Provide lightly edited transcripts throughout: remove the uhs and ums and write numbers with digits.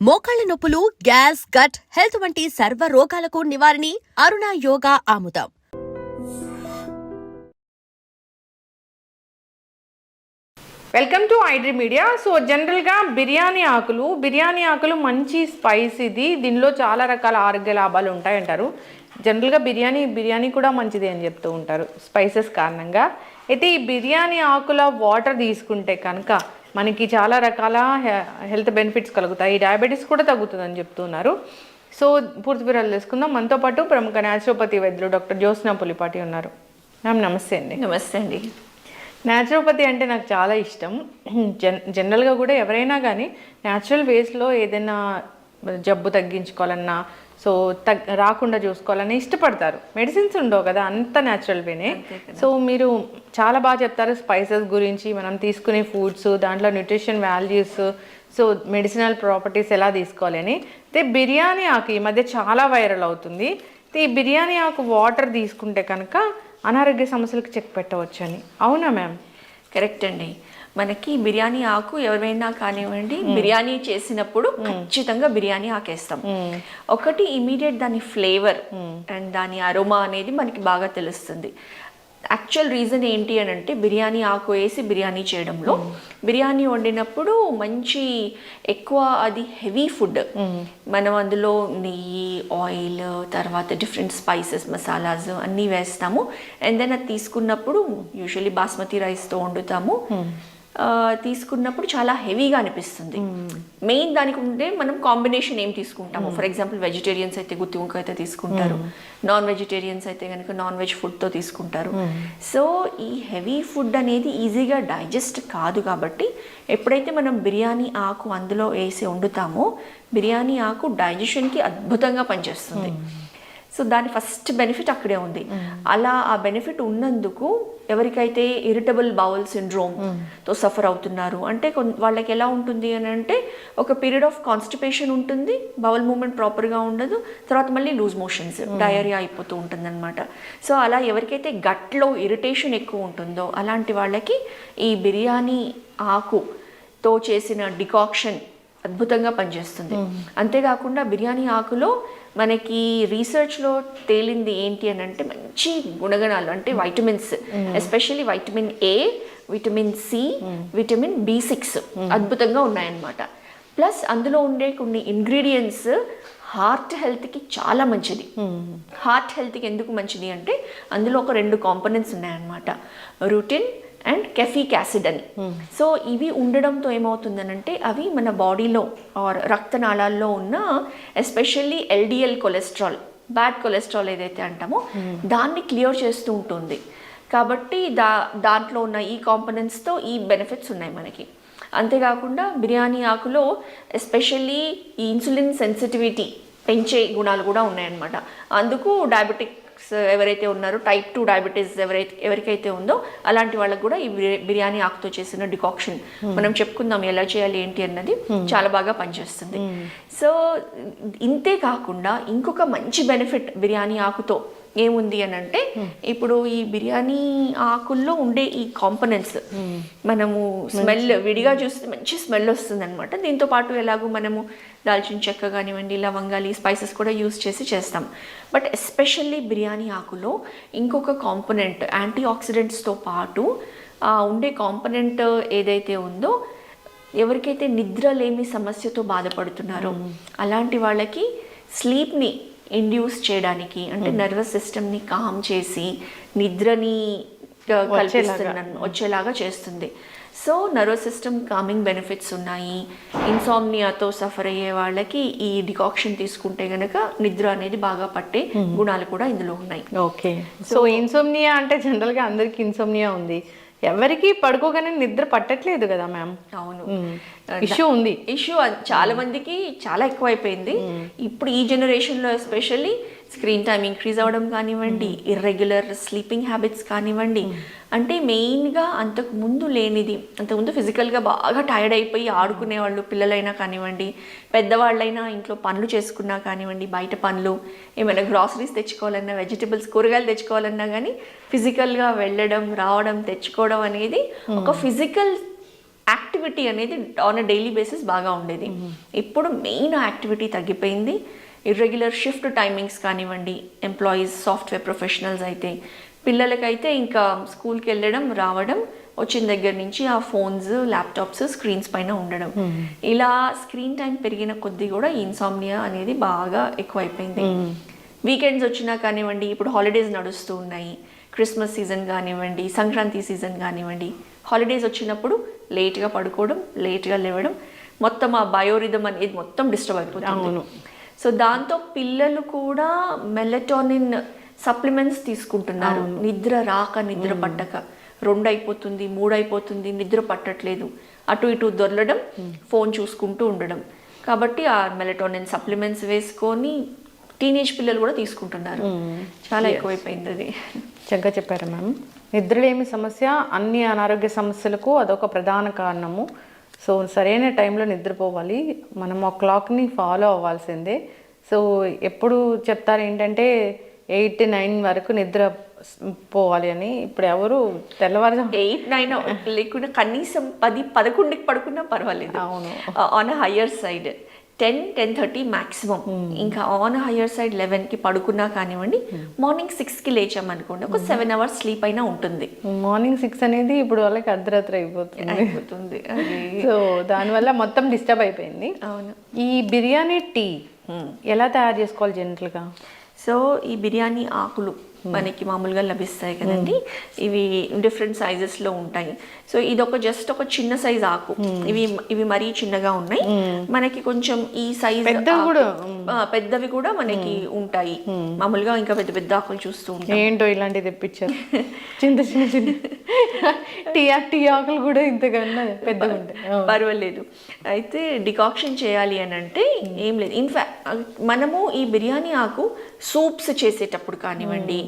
మోకాళ్ల నొప్పులు, gas, gut health వంటి సర్వ రోగాలకు నివారణి అరుణ యోగా ఆముదం. Welcome to iDream media. So జనరల్గా బిర్యానీ ఆకులు మంచి స్పైస్ ఇది. దీనిలో చాలా రకాల ఆరోగ్య లాభాలు ఉంటాయంటారు. జనరల్గా బిర్యానీ కూడా మంచిది అని చెప్తూ ఉంటారు స్పైసెస్ కారణంగా. అయితే ఈ బిర్యానీ ఆకుల వాటర్ తీసుకుంటే కనుక మనకి చాలా రకాల హెల్త్ బెనిఫిట్స్ కలుగుతాయి. డయాబెటీస్ కూడా తగ్గుతుందని చెప్తున్నారు. సో పూర్తి వివరాలు తెలుసుకుందాం. మనతో పాటు ప్రముఖ న్యాచురోపతి వైద్యులు డాక్టర్ జ్యోత్స్న పులిపాటి ఉన్నారు. మ్యామ్ నమస్తే అండి. నమస్తే అండి. న్యాచురోపతి అంటే నాకు చాలా ఇష్టం. జనరల్గా కూడా ఎవరైనా కానీ న్యాచురల్ వేస్లో ఏదైనా జబ్బు తగ్గించుకోవాలన్నా సో రాకుండా చూసుకోవాలని ఇష్టపడతారు. మెడిసిన్స్ ఉండవు కదా, అంత న్యాచురల్ వేనే. సో మీరు చాలా బాగా చెప్తారు స్పైసెస్ గురించి, మనం తీసుకునే ఫుడ్స్, దాంట్లో nutrition values, so medicinal properties ఎలా తీసుకోవాలి అని. అయితే బిర్యానీ ఆకు ఈ మధ్య చాలా వైరల్ అవుతుంది. అయితే ఈ బిర్యానీ ఆకు వాటర్ తీసుకుంటే కనుక అనారోగ్య సమస్యలకు చెక్ పెట్టవచ్చు అని. అవునా మ్యామ్? కరెక్ట్ అండి. మనకి బిర్యానీ ఆకు ఎవరైనా కానివ్వండి, బిర్యానీ చేసినప్పుడు ఖచ్చితంగా బిర్యానీ ఆకేస్తాం. ఒకటి ఇమీడియట్ దాని ఫ్లేవర్ అండ్ దాని అరోమా అనేది మనకి బాగా తెలుస్తుంది. యాక్చువల్ రీజన్ ఏంటి అని అంటే, బిర్యానీ ఆకు వేసి బిర్యానీ చేయడంలో, బిర్యానీ వండినప్పుడు మంచి ఎక్కువ అది హెవీ ఫుడ్, మనం అందులో నెయ్యి, ఆయిల్, తర్వాత డిఫరెంట్ స్పైసెస్, మసాలాస్ అన్నీ వేస్తాము. అండ్ దెన్ అది తీసుకున్నప్పుడు యూజువల్లీ బాస్మతి రైస్తో వండుతాము. తీసుకున్నప్పుడు చాలా హెవీగా అనిపిస్తుంది. మెయిన్ దానికి ఉంటే మనం కాంబినేషన్ ఏం తీసుకుంటాము. ఫర్ ఎగ్జాంపుల్ వెజిటేరియన్స్ అయితే గుత్తి వంకాయ అయితే తీసుకుంటారు, నాన్ వెజిటేరియన్స్ అయితే కనుక నాన్ వెజ్ ఫుడ్తో తీసుకుంటారు. సో ఈ హెవీ ఫుడ్ అనేది ఈజీగా డైజెస్ట్ కాదు. కాబట్టి ఎప్పుడైతే మనం బిర్యానీ ఆకు అందులో వేసి వండుతామో, బిర్యానీ ఆకు డైజెషన్కి అద్భుతంగా పనిచేస్తుంది. సో దాని ఫస్ట్ బెనిఫిట్ అక్కడే ఉంది. అలా ఆ బెనిఫిట్ ఉన్నందుకు ఎవరికైతే ఇరిటబుల్ బౌల్ సిండ్రోమ్తో సఫర్ అవుతున్నారు అంటే, వాళ్ళకి ఎలా ఉంటుంది అని అంటే, ఒక పీరియడ్ ఆఫ్ కాన్స్టిపేషన్ ఉంటుంది, బౌల్ మూమెంట్ ప్రాపర్గా ఉండదు, తర్వాత మళ్ళీ లూజ్ మోషన్స్, డయేరియా అయిపోతూ ఉంటుంది అనమాట. సో అలా ఎవరికైతే గట్లో ఇరిటేషన్ ఎక్కువ ఉంటుందో అలాంటి వాళ్ళకి ఈ బిర్యానీ ఆకుతో చేసిన డికాక్షన్ అద్భుతంగా పనిచేస్తుంది. అంతేకాకుండా బిర్యానీ ఆకులో మనకి రీసెర్చ్లో తేలింది ఏంటి అని అంటే, మంచి గుణగణాలు అంటే vitamins, especially vitamin A, vitamin C, vitamin B6 అద్భుతంగా ఉన్నాయన్నమాట. ప్లస్ అందులో ఉండే కొన్ని ఇంగ్రీడియంట్స్ హార్ట్ హెల్త్కి చాలా మంచిది. హార్ట్ హెల్త్కి ఎందుకు మంచిది అంటే, అందులో ఒక 2 కాంపోనెంట్స్ ఉన్నాయన్నమాట, రూటిన్ అండ్ కెఫిక్ యాసిడ్ అని. సో ఇవి ఉండడంతో ఏమవుతుందనంటే, అవి మన బాడీలో ఆర్ రక్తనాళాల్లో ఉన్న especially LDL cholesterol, bad cholesterol ఏదైతే అంటామో దాన్ని క్లియర్ చేస్తూ ఉంటుంది. కాబట్టి దాంట్లో ఉన్న ఈ కాంపోనెంట్స్తో ఈ బెనిఫిట్స్ ఉన్నాయి మనకి. అంతేకాకుండా బిర్యానీ ఆకులో ఎస్పెషల్లీ ఈ ఇన్సులిన్ సెన్సిటివిటీ పెంచే గుణాలు కూడా ఉన్నాయన్నమాట. అందుకు డయాబెటిక్ ఎవరైతే ఉన్నారో, టైప్ 2 డయాబెటీస్ ఎవరికైతే ఉందో అలాంటి వాళ్ళకు కూడా ఈ బిర్యానీ ఆకుతో చేసిన డికాక్షన్ మనం చెప్పుకుందాం ఎలా చేయాలి ఏంటి అన్నది చాలా బాగా పనిచేస్తుంది. సో ఇంతే కాకుండా ఇంకొక మంచి బెనిఫిట్ బిర్యానీ ఆకుతో ఏముంది అని అంటే, ఇప్పుడు ఈ బిర్యానీ ఆకుల్లో ఉండే ఈ కాంపోనెంట్స్ మనము స్మెల్ విడిగా చూస్తే మంచి స్మెల్ వస్తుంది అనమాట. దీంతో పాటు ఎలాగో మనము దాల్చిన చెక్క కానివ్వండి, లవంగాలు, స్పైసెస్ కూడా యూస్ చేసి చేస్తాం. బట్ ఎస్పెషల్లీ బిర్యానీ ఆకులో ఇంకొక కాంపోనెంట్, యాంటీ ఆక్సిడెంట్స్తో పాటు ఉండే కాంపోనెంట్ ఏదైతే ఉందో, ఎవరికైతే నిద్రలేమి సమస్యతో బాధపడుతున్నారో అలాంటి వాళ్ళకి స్లీప్ని ఇండ్యూస్ చేయడానికి, అంటే నర్వస్ సిస్టమ్ని కామ్ చేసి నిద్రని వచ్చేలాగా చేస్తుంది. So nervous system coming benefits ఉన్నాయి. ఇన్సామ్నియాతో సఫర్ అయ్యే వాళ్ళకి ఈ డికాక్షన్ తీసుకుంటే గనక నిద్ర అనేది బాగా పట్టే గుణాలు కూడా ఇందులో ఉన్నాయి. ఓకే. సో ఇన్సోమ్నియా అంటే జనరల్గా అందరికీ ఇన్సోమ్నియా ఉంది, ఎవరికి పడుకోగానే నిద్ర పట్టట్లేదు కదా మ్యామ్? అవును, ఇష్యూ ఉంది. ఇష్యూ చాలా మందికి చాలా ఎక్కువైపోయింది ఇప్పుడు ఈ జనరేషన్లో. ఎస్పెషల్లీ స్క్రీన్ టైం ఇంక్రీజ్ అవ్వడం కానివ్వండి, ఇర్రెగ్యులర్ స్లీపింగ్ హ్యాబిట్స్ కానివ్వండి, అంటే మెయిన్గా అంతకుముందు లేనిది. అంతకుముందు ఫిజికల్గా బాగా టైర్డ్ అయిపోయి ఆడుకునే వాళ్ళు, పిల్లలైనా కానివ్వండి, పెద్దవాళ్ళైనా ఇంట్లో పనులు చేసుకున్నా కానివ్వండి, బయట పనులు ఏమైనా గ్రాసరీస్ తెచ్చుకోవాలన్నా, వెజిటబుల్స్, కూరగాయలు తెచ్చుకోవాలన్నా కానీ ఫిజికల్గా వెళ్ళడం, రావడం, తెచ్చుకోవడం అనేది ఒక ఫిజికల్ యాక్టివిటీ అనేది ఆన్ అ డైలీ బేసిస్ బాగా ఉండేది. ఇప్పుడు మెయిన్ యాక్టివిటీ తగ్గిపోయింది. ఇర్రెగ్యులర్ షిఫ్ట్ టైమింగ్స్ కానివ్వండి, ఎంప్లాయీస్ సాఫ్ట్వేర్ ప్రొఫెషనల్స్ అయితే, పిల్లలకైతే ఇంకా స్కూల్కి వెళ్ళడం రావడం, వచ్చిన దగ్గర నుంచి ఆ ఫోన్స్ ల్యాప్టాప్స్ స్క్రీన్స్ పైన ఉండడం, ఇలా స్క్రీన్ టైం పెరిగిన కొద్దీ కూడా ఇన్సామ్నియా అనేది బాగా ఎక్కువైపోయింది. వీకెండ్స్ వచ్చినా కానివ్వండి, ఇప్పుడు హాలిడేస్ నడుస్తూ ఉన్నాయి, క్రిస్మస్ సీజన్ కానివ్వండి, సంక్రాంతి సీజన్ కానివ్వండి, హాలిడేస్ వచ్చినప్పుడు లేట్గా పడుకోవడం, లేట్గా లేవడం, మొత్తం ఆ బయోరిథం అనేది మొత్తం డిస్టర్బ్ అయిపోతుంది. సో దాంతో పిల్లలు కూడా మెలటోనిన్ సప్లిమెంట్స్ తీసుకుంటున్నారు. నిద్ర రాక, నిద్ర పట్టక 2 అయిపోతుంది, 3 అయిపోతుంది, నిద్ర పట్టట్లేదు, అటు ఇటు దొరలడం, ఫోన్ చూసుకుంటూ ఉండడం. కాబట్టి ఆ మెలటోనిన్ సప్లిమెంట్స్ వేసుకొని టీనేజ్ పిల్లలు కూడా తీసుకుంటున్నారు. చాలా ఎక్కువైపోయింది అది. చక్కగా చెప్పారు మ్యామ్. నిద్రలేమి సమస్య అన్ని అనారోగ్య సమస్యలకు అదొక ప్రధాన కారణము. సో సరైన టైంలో నిద్రపోవాలి, మనం ఆ క్లాక్ని ఫాలో అవ్వాల్సిందే. సో ఎప్పుడు చెప్తారు ఏంటంటే 8-9 వరకు నిద్ర పోవాలి అని. ఇప్పుడు ఎవరు తెల్లవారు 8-9 లేకుండా కనీసం 10-11కి పడుకున్నా పర్వాలేదు. అవును, ఆన్ హయ్యర్ సైడ్ 10-10:30 మ్యాక్సిమం. ఇంకా ఆన్ హయ్యర్ సైడ్ 11కి పడుకున్నా కానివ్వండి, మార్నింగ్ 6కి లేచామనుకోండి, ఒక 7 hours స్లీప్ అయినా ఉంటుంది. మార్నింగ్ 6 అనేది ఇప్పుడు వాళ్ళకి అర్ధరాత్రి అయిపోతుంది. సో దానివల్ల మొత్తం డిస్టర్బ్ అయిపోయింది. అవును. ఈ బిర్యానీ టీ ఎలా తయారు చేసుకోవాలి జనరల్గా? సో ఈ బిర్యానీ ఆకులు మనకి మామూలుగా లభిస్తాయి కదండి, ఇవి డిఫరెంట్ సైజెస్లో ఉంటాయి. సో ఇది జస్ట్ ఒక చిన్న సైజ్ ఆకు, ఇవి మరీ చిన్నగా ఉన్నాయి. మనకి కొంచెం ఈ సైజ్ పెద్దవి కూడా మనకి ఉంటాయి. మామూలుగా ఇంకా పెద్ద పెద్ద ఆకులు చూస్తూ ఉంటాం. ఏంటో ఇలాంటివి తెప్పించారు, చిన్న చిన్న చిన్న టీ ఆకులు కూడా ఇంతకన్నా పెద్దగా ఉంటాయి. పర్వాలేదు. అయితే డికాక్షన్ చేయాలి అని అంటే ఏం లేదు. ఇన్ఫాక్ట్ మనము ఈ బిర్యానీ ఆకు సూప్స్ చేసేటప్పుడు కానివ్వండి,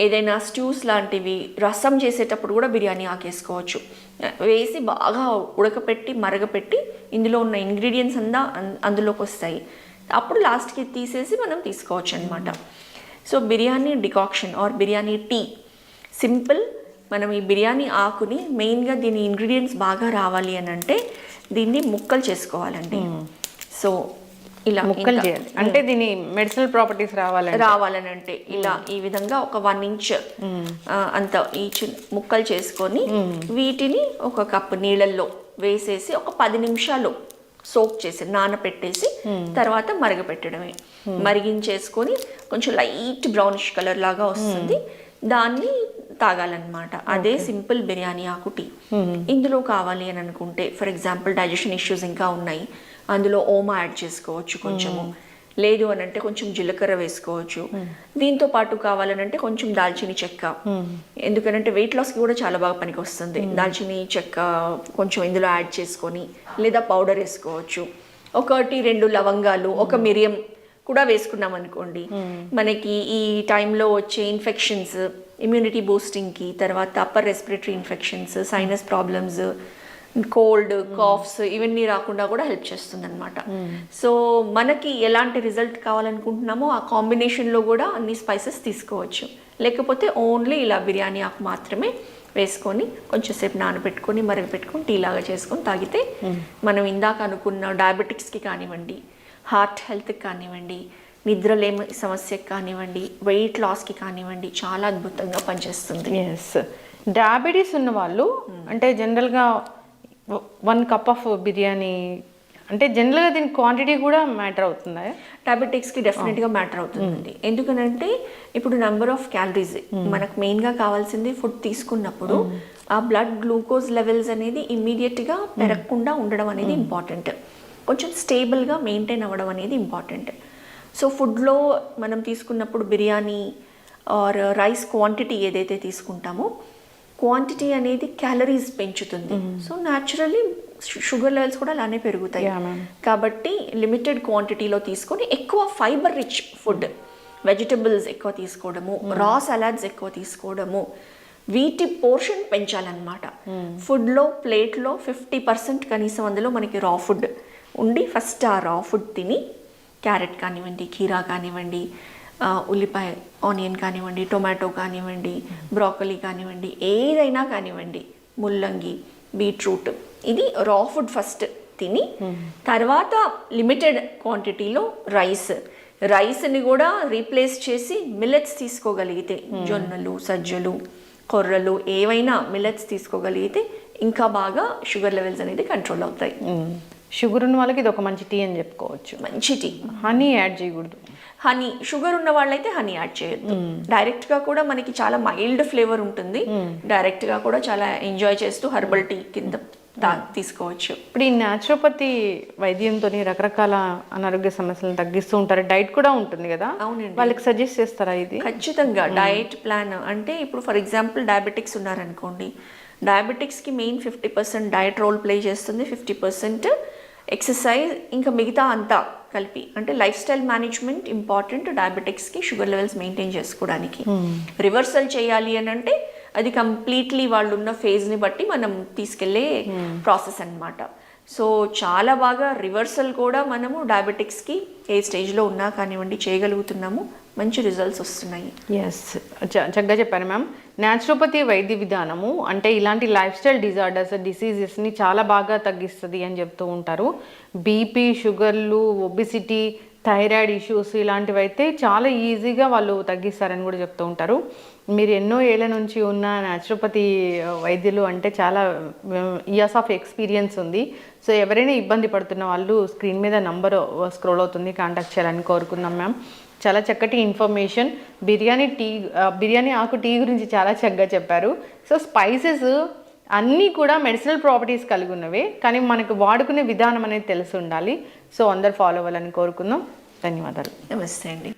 ఏదైనా స్ట్యూస్ లాంటివి రసం చేసేటప్పుడు కూడా బిర్యానీ ఆకు వేసుకోవచ్చు. వేసి బాగా ఉడకపెట్టి మరగపెట్టి ఇందులో ఉన్న ఇంగ్రీడియంట్స్ అంతా అందులోకి వస్తాయి. అప్పుడు లాస్ట్కి తీసేసి మనం తీసుకోవచ్చు అనమాట. So biryani decoction or biryani tea simple. మనం ఈ బిర్యానీ ఆకుని మెయిన్గా దీని ఇంగ్రీడియంట్స్ బాగా రావాలి అని అంటే దీన్ని ముక్కలు చేసుకోవాలండి. సో ఇలా ముక్కలు చేయాలి అంటే దీని మెడిసినల్ ప్రాపర్టీస్ రావాలని అంటే ఇలా ఈ విధంగా ఒక 1 inch అంత ఈ ముక్కలు చేసుకొని వీటిని ఒక కప్పు నీళ్ళల్లో వేసేసి ఒక 10 నిమిషాలు సోక్ చేసి నానపెట్టేసి తర్వాత మరగపెట్టడమే. మరిగించేసుకొని కొంచెం లైట్ బ్రౌనిష్ కలర్ లాగా వస్తుంది, దాన్ని తాగాలన్నమాట. అదే సింపుల్ బిర్యానీ ఆకు టీ. ఇందులో కావాలి అని అనుకుంటే ఫర్ ఎగ్జాంపుల్ డైజెషన్ ఇష్యూస్ ఇంకా ఉన్నాయి, అందులో ఓమా యాడ్ చేసుకోవచ్చు కొంచెము. లేదు అని అంటే కొంచెం జీలకర్ర వేసుకోవచ్చు. దీంతో పాటు కావాలనంటే కొంచెం దాల్చిని చెక్క, ఎందుకంటే వెయిట్ లాస్కి కూడా చాలా బాగా పనికి వస్తుంది. దాల్చిని చెక్క కొంచెం ఇందులో యాడ్ చేసుకొని, లేదా పౌడర్ వేసుకోవచ్చు. 1-2 లవంగాలు, 1 మిరియం కూడా వేసుకున్నాం అనుకోండి, మనకి ఈ టైంలో వచ్చే ఇన్ఫెక్షన్స్, ఇమ్యూనిటీ బూస్టింగ్కి, తర్వాత upper respiratory infections, sinus problems, cold, calves ఇవన్నీ రాకుండా కూడా హెల్ప్ చేస్తుంది అనమాట. సో మనకి ఎలాంటి రిజల్ట్ కావాలనుకుంటున్నామో ఆ కాంబినేషన్లో కూడా అన్ని స్పైసెస్ తీసుకోవచ్చు. లేకపోతే ఓన్లీ ఇలా బిర్యానీ ఆకు మాత్రమే వేసుకొని కొంచెం సేపు నానబెట్టుకొని మరగపెట్టుకొని టీ లాగా చేసుకొని తాగితే మనం ఇందాక అనుకున్న డయాబెటిక్స్కి కానివ్వండి, హార్ట్ హెల్త్కి కానివ్వండి, నిద్రలేమి సమస్యకి కానివ్వండి, వెయిట్ లాస్కి కానివ్వండి చాలా అద్భుతంగా పనిచేస్తుంది. ఎస్, డయాబెటీస్ ఉన్న వాళ్ళు అంటే జనరల్గా 1 cup ఆఫ్ బిర్యానీ అంటే జనరల్గా దీని క్వాంటిటీ కూడా మ్యాటర్ అవుతుందా? డయాబెటిక్స్కి డెఫినెట్గా మ్యాటర్ అవుతుందండి. ఎందుకనంటే ఇప్పుడు నెంబర్ ఆఫ్ క్యాలరీస్ మనకు మెయిన్గా కావాల్సింది. ఫుడ్ తీసుకున్నప్పుడు ఆ బ్లడ్ గ్లూకోజ్ లెవెల్స్ అనేది ఇమ్మీడియట్గా పెరగకుండా ఉండడం అనేది ఇంపార్టెంట్, కొంచెం స్టేబుల్గా మెయింటైన్ అవ్వడం అనేది ఇంపార్టెంట్. సో ఫుడ్లో మనం తీసుకున్నప్పుడు బిర్యానీ ఆర్ రైస్ క్వాంటిటీ ఏదైతే తీసుకుంటామో క్వాంటిటీ అనేది క్యాలరీస్ పెంచుతుంది. సో న్యాచురల్లీ షుగర్ లెవెల్స్ కూడా అలానే పెరుగుతాయి. కాబట్టి లిమిటెడ్ క్వాంటిటీలో తీసుకొని ఎక్కువ ఫైబర్ రిచ్ ఫుడ్, వెజిటబుల్స్ ఎక్కువ తీసుకోవడము, రా సలాడ్స్ ఎక్కువ తీసుకోవడము, వీటి పోర్షన్ పెంచాలన్నమాట. ఫుడ్లో ప్లేట్లో 50% కనీసం అందులో మనకి రా ఫుడ్ ఉండి ఫస్ట్ ఆ రా ఫుడ్ తిని క్యారెట్ కానివ్వండి, కీరా కానివ్వండి, ఉల్లిపాయ ఆనియన్ కానివ్వండి, టొమాటో కానివ్వండి, బ్రోకలీ కానివ్వండి, ఏదైనా కానివ్వండి, ముల్లంగి, బీట్రూట్ ఇది రా ఫుడ్ ఫస్ట్ తిని తర్వాత లిమిటెడ్ క్వాంటిటీలో రైస్ని కూడా రీప్లేస్ చేసి మిల్లెట్స్ తీసుకోగలిగితే జొన్నలు, సజ్జలు, కొర్రలు ఏవైనా మిల్లెట్స్ తీసుకోగలిగితే ఇంకా బాగా షుగర్ లెవెల్స్ అనేది కంట్రోల్ అవుతాయి. షుగర్ ఉన్న వాళ్ళకి ఇది ఒక మంచి టీ అని చెప్పుకోవచ్చు. మంచి టీ. హనీ యాడ్ చేయకూడదు. హనీ షుగర్ ఉన్న వాళ్ళైతే హనీ యాడ్ చేయొద్దు. డైరెక్ట్గా కూడా మనకి చాలా మైల్డ్ ఫ్లేవర్ ఉంటుంది. డైరెక్ట్గా కూడా చాలా ఎంజాయ్ చేస్తూ హెర్బల్ టీ కింద తీసుకోవచ్చు. ఇప్పుడు ఈ న్యాచురోపతి వైద్యంతో రకరకాల అనారోగ్య సమస్యలను తగ్గిస్తూ ఉంటారు. డైట్ కూడా ఉంటుంది కదా, అవునండి. వాళ్ళకి సజెస్ట్ చేస్తారా ఇది? ఖచ్చితంగా డైట్ ప్లాన్ అంటే ఇప్పుడు ఫర్ ఎగ్జాంపుల్ డయాబెటిక్స్ ఉన్నారనుకోండి, డయాబెటిక్స్కి మెయిన్ 50% డైట్ రోల్ ప్లే చేస్తుంది, 50% ఎక్సర్సైజ్, ఇంకా మిగతా అంతా కలిపి అంటే లైఫ్ స్టైల్ మేనేజ్మెంట్ ఇంపార్టెంట్ డయాబెటిక్స్కి, షుగర్ లెవెల్స్ మెయింటైన్ చేసుకోవడానికి. రివర్సల్ చేయాలి అని అంటే అది కంప్లీట్లీ వాళ్ళు ఉన్న ఫేజ్ని బట్టి మనం తీసుకెళ్లే ప్రాసెస్ అన్నమాట. సో చాలా బాగా రివర్సల్ కూడా మనము డయాబెటిక్స్కి ఏ స్టేజ్లో ఉన్నా కానివ్వండి చేయగలుగుతున్నాము. మంచి రిజల్ట్స్ వస్తున్నాయి. ఎస్, చక్కగా చెప్పారు మ్యామ్. న్యాచురోపతి వైద్య విధానము అంటే ఇలాంటి లైఫ్ స్టైల్ డిసీజెస్ని చాలా బాగా తగ్గిస్తుంది అని చెప్తూ ఉంటారు. బీపీ, షుగర్లు, ఒబిసిటీ, థైరాయిడ్ ఇష్యూస్ ఇలాంటివి అయితే చాలా ఈజీగా వాళ్ళు తగ్గిస్తారని కూడా చెప్తూ ఉంటారు. మీరు ఎన్నో ఏళ్ల నుంచి ఉన్న న్యాచురోపతి వైద్యులు అంటే చాలా ఇయర్స్ ఆఫ్ ఎక్స్పీరియన్స్ ఉంది. సో ఎవరైనా ఇబ్బంది పడుతున్న వాళ్ళు స్క్రీన్ మీద నంబర్ స్క్రోల్ అవుతుంది, కాంటాక్ట్ చేయాలని కోరుకుందాం మ్యామ్. చాలా చక్కటి ఇన్ఫర్మేషన్. బిర్యానీ ఆకు టీ గురించి చాలా చక్కగా చెప్పారు. సో స్పైసెస్ అన్నీ కూడా మెడిసినల్ ప్రాపర్టీస్ కలిగి ఉన్నవే, కానీ మనకు వాడుకునే విధానం అనేది తెలిసి ఉండాలి. సో అందరు ఫాలో అవ్వాలని కోరుకుందాం. ధన్యవాదాలు. నమస్తే అండి.